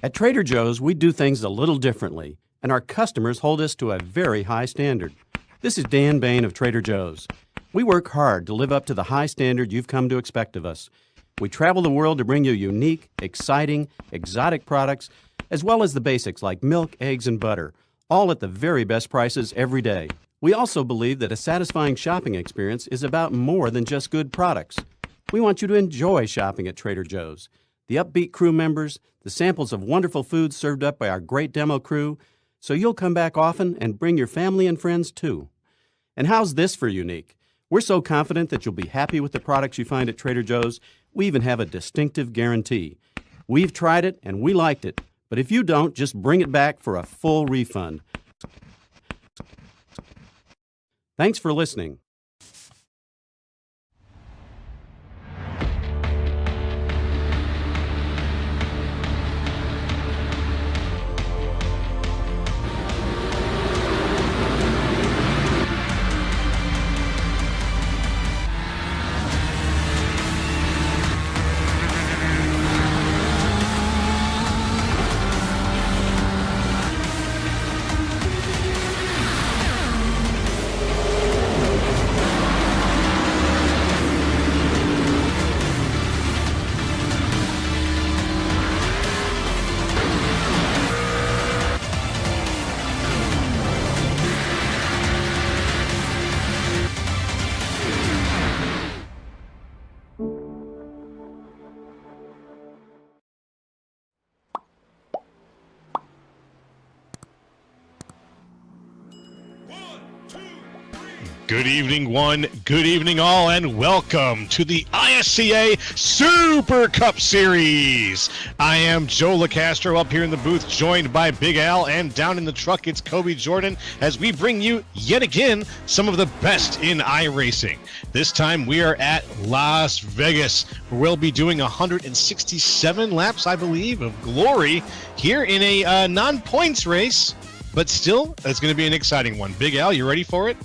At Trader Joe's, we do things a little differently, and our customers hold us to a very high standard. This is Dan Bain of Trader Joe's. We work hard to live up to the high standard you've come to expect of us. We travel the world to bring you unique, exciting, exotic products, as well as the basics like milk, eggs, and butter, all at the very best prices every day. We also believe that a satisfying shopping experience is about more than just good products. We want you to enjoy shopping at Trader Joe's. The upbeat crew members, the samples of wonderful food served up by our great demo crew, so you'll come back often and bring your family and friends too. And how's this for unique? We're so confident that you'll be happy with the products you find at Trader Joe's, we even have a distinctive guarantee. We've tried it and we liked it, but if you don't, just bring it back for a full refund. Thanks for listening. Good evening, one. Good evening, all, and welcome to the ISCA Super Cup Series. I am Joe LaCastro up here in the booth, joined by Big Al, and down in the truck, it's Kobe Jordan, as we bring you, yet again, some of the best in iRacing. This time, we are at Las Vegas, where we'll be doing 167 laps, I believe, of glory here in a non-points race, but still, it's going to be an exciting one. Big Al, you ready for it?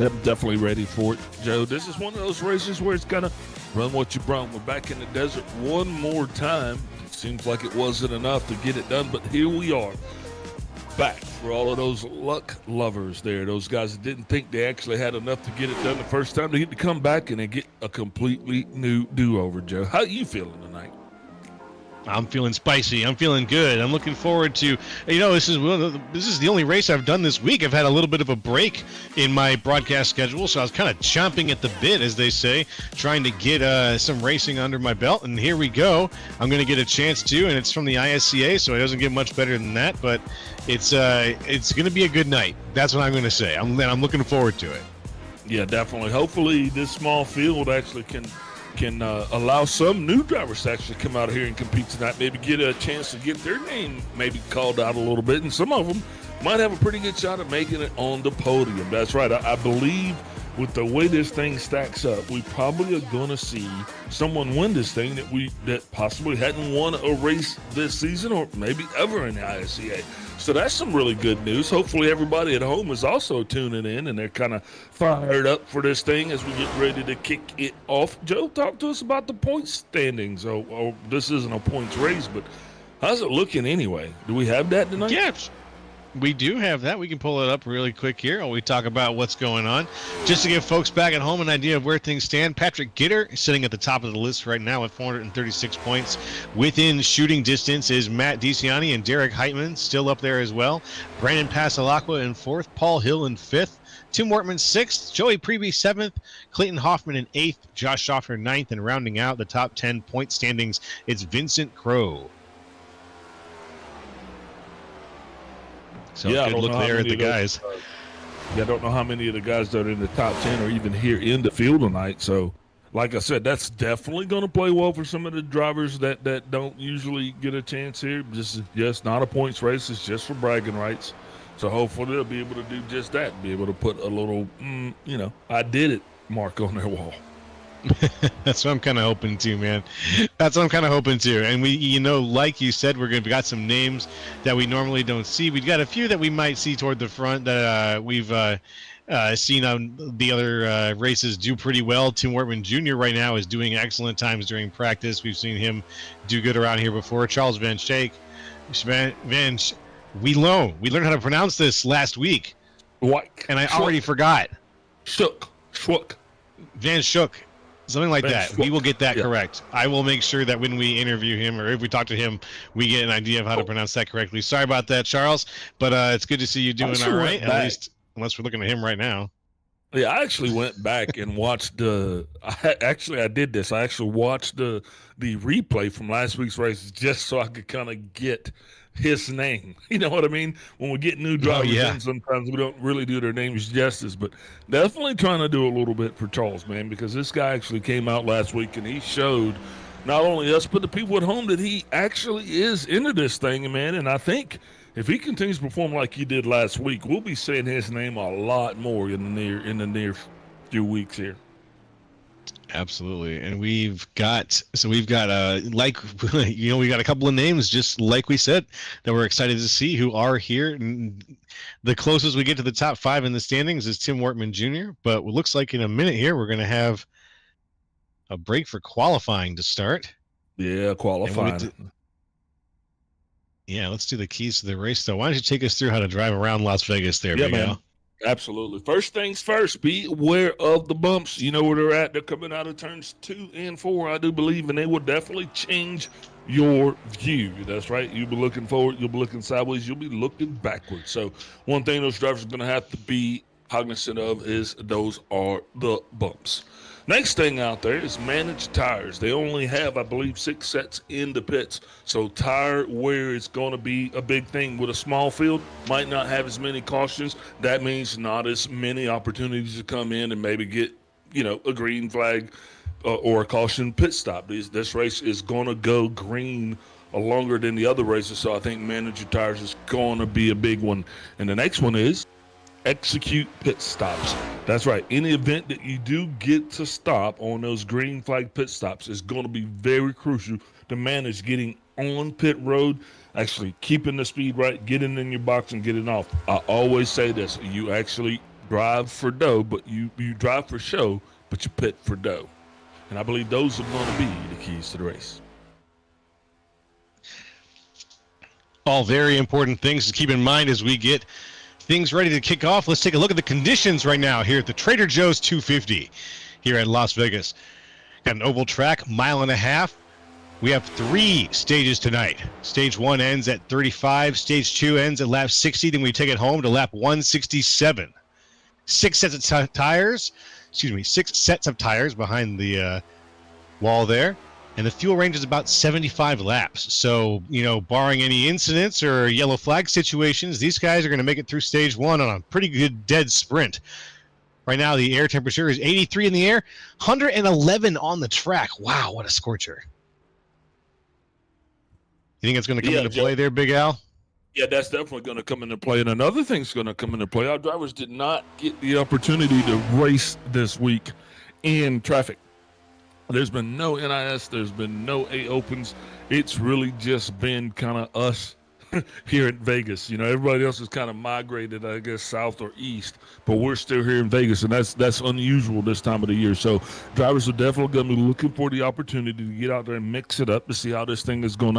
I'm definitely ready for it, Joe. This is one of those races where it's going to run what you brung. We're back in the desert one more time. It seems like it wasn't enough to get it done, but here we are, back for all of those luck lovers there, those guys that didn't think they actually had enough to get it done the first time. They get to come back and they get a completely new do-over, Joe. How you feeling tonight? I'm feeling spicy. I'm feeling good. I'm looking forward to, this is the only race I've done this week. I've had a little bit of a break in my broadcast schedule, so I was kind of chomping at the bit, as they say, trying to get some racing under my belt. And here we go. I'm going to get a chance to, and it's from the ISCA, so it doesn't get much better than that. But it's going to be a good night. That's what I'm going to say. I'm looking forward to it. Yeah, definitely. Hopefully, this small field actually can allow some new drivers to actually come out here and compete tonight, maybe get a chance to get their name maybe called out a little bit, and some of them might have a pretty good shot at making it on the podium. That's right. I believe with the way this thing stacks up, we probably are going to see someone win this thing that possibly hadn't won a race this season or maybe ever in the ISCA. So that's some really good news. Hopefully everybody at home is also tuning in and they're kind of fired up for this thing as we get ready to kick it off. Joe, talk to us about the point standings. Oh, this isn't a points race, but how's it looking anyway? Do we have that tonight? Yes. We do have that. We can pull it up really quick here while we talk about what's going on. Just to give folks back at home an idea of where things stand, Patrick Gitter is sitting at the top of the list right now with 436 points. Within shooting distance is Matt DeCiani and Derek Heitman, still up there as well. Brandon Pasalacqua in fourth, Paul Hill in fifth, Tim Wortman sixth, Joey Preby seventh, Clayton Hoffman in eighth, Josh Schaffner ninth, and rounding out the top 10 point standings, it's Vincent Crowe. So yeah, good look there at the guys. I don't know how many of the guys that are in the top 10 are even here in the field tonight. So, like I said, that's definitely going to play well for some of the drivers that don't usually get a chance here. This is just not a points race. It's just for bragging rights. So, hopefully they'll be able to do just that, be able to put a little, I did it mark on their wall. That's what I'm kind of hoping to, man. That's what I'm kind of hoping to. And we, like you said, we got some names that we normally don't see. We've got a few that we might see toward the front that we've seen on the other races do pretty well. Tim Wortman Jr. right now is doing excellent times during practice. We've seen him do good around here before. Charles Van Schaik Vince, we learned how to pronounce this last week, Like, and I already forgot. Schwook. Van Shook, something like Van that. Schwook. We will get that Yeah. correct. I will make sure that when we interview him or if we talk to him, we get an idea of how to pronounce that correctly. Sorry about that, Charles, but it's good to see you doing all right, at least unless we're looking at him right now. Yeah, I actually went back and watched I did this. I actually watched the replay from last week's race just so I could kind of get his name. You know what I mean? When we get new drivers in, sometimes we don't really do their names justice, but definitely trying to do a little bit for Charles, man, because this guy actually came out last week and he showed not only us but the people at home that he actually is into this thing, man. And I think if he continues to perform like he did last week, we'll be saying his name a lot more in the near few weeks here. Absolutely. And we've got like we got a couple of names just like we said that we're excited to see who are here. And the closest we get to the top 5 in the standings is Tim Wortman Jr., but it looks like in a minute here we're going to have a break for qualifying to start. Yeah, qualifying. Yeah, let's do the keys to the race, though. Why don't you take us through how to drive around Las Vegas there, Big Al? Absolutely. First things first, be aware of the bumps. You know where they're at. They're coming out of turns 2 and 4, I do believe, and they will definitely change your view. That's right. You'll be looking forward. You'll be looking sideways. You'll be looking backwards. So one thing those drivers are going to have to be cognizant of is those are the bumps. Next thing out there is managed tires. They only have, I believe, 6 sets in the pits. So tire wear is going to be a big thing. With a small field, might not have as many cautions. That means not as many opportunities to come in and maybe get, a green flag or a caution pit stop. This race is going to go green longer than the other races. So I think managed tires is going to be a big one. And the next one is execute pit stops. That's right. Any event that you do get to stop on those green flag pit stops is going to be very crucial to manage getting on pit road, actually keeping the speed right, getting in your box and getting off. I always say this: you actually drive for dough, but you drive for show, but you pit for dough. And I believe those are going to be the keys to the race. All very important things to keep in mind as we get things ready to kick off. Let's take a look at the conditions right now here at the Trader Joe's 250 here at Las Vegas. Got an oval track, 1.5 miles. We have 3 stages tonight. Stage 1 ends at 35. Stage 2 ends at lap 60. Then we take it home to lap 167. 6 sets of tires. 6 sets of tires behind the wall there. And the fuel range is about 75 laps. So, barring any incidents or yellow flag situations, these guys are going to make it through stage 1 on a pretty good dead sprint. Right now, the air temperature is 83 in the air, 111 on the track. Wow, what a scorcher. You think it's going to come into play there, Big Al? Yeah, that's definitely going to come into play. And another thing's going to come into play. Our drivers did not get the opportunity to race this week in traffic. There's been no NIS. There's been no A Opens. It's really just been kind of us here in Vegas. Everybody else has kind of migrated, I guess, south or east, but we're still here in Vegas, and that's unusual this time of the year. So drivers are definitely going to be looking for the opportunity to get out there and mix it up to see how this thing is going to